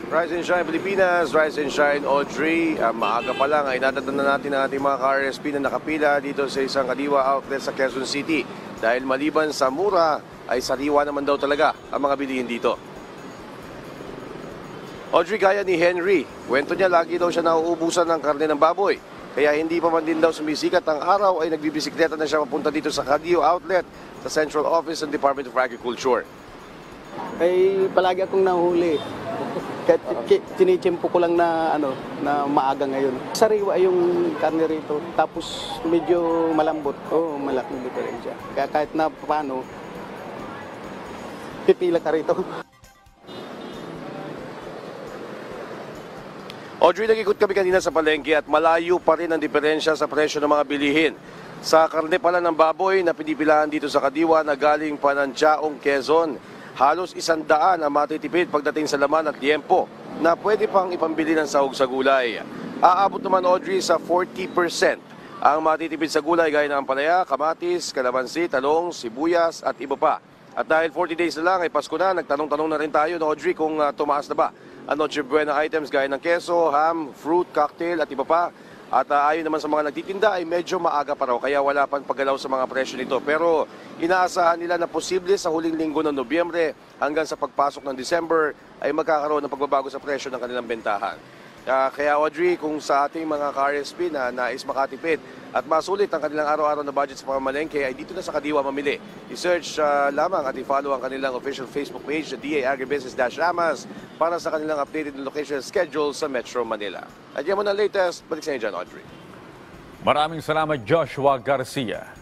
Rise and Shine Pilipinas, Rise and Shine Audrey. Maaga pa lang ay natatanda natin ang ating mga ka-RSP na nakapila dito sa isang Kadiwa outlet sa Quezon City. Dahil maliban sa mura, ay sariwa naman daw talaga ang mga bilihin dito. Audrey, gaya ni Henry, kwento niya lagi daw siya nauubusan ng karne ng baboy. Kaya hindi pa man din daw sumisikat ang araw ay nagbibisikleta na siya papunta dito sa Kadiwa outlet sa Central Office ng Department of Agriculture. Ay palagi akong nahuli. Kahit tinitimpo ko lang na na maaga ngayon. Sariwa yung karne rito, tapos medyo malambot. Malaking diferensya. Kaya kahit na paano, pipila ka rito. Audrey, nag-ikot kami kanina sa palengke at malayo pa rin ang diferensya sa presyo ng mga bilihin. Sa karne pala ng baboy na pinipilahan dito sa Kadiwa na galing pa ng Chaong, Quezon, halos 100 ang matitipid pagdating sa laman at tiempo na pwede pang ipambili ng sahog sa gulay. Aabot naman, Audrey, sa 40% ang matitipid sa gulay gaya ng ampalaya, kamatis, kalamansi, talong, sibuyas at iba pa. At dahil 40 days na lang ay Pasko na, nagtanong-tanong na rin tayo, Audrey, kung tumaas na ba ang Noche Buena items gaya ng keso, ham, fruit, cocktail at iba pa. At ayon naman sa mga nagtitinda ay medyo maaga pa raw kaya wala pang paggalaw sa mga presyo nito. Pero inaasahan nila na posible sa huling linggo ng Nobyembre hanggang sa pagpasok ng December ay magkakaroon ng pagbabago sa presyo ng kanilang bentahan. Kaya Audrey, kung sa ating mga ka-RSP na nais makatipid at masulit ang kanilang araw-araw na budget sa pamamalengke ay dito na sa Kadiwa mamili. I-search lamang at i-follow ang kanilang official Facebook page na DA Agribusiness-Amas para sa kanilang updated location schedule sa Metro Manila. At yan mo na latest, balik sa inyo dyan, Audrey. Maraming salamat, Joshua Garcia.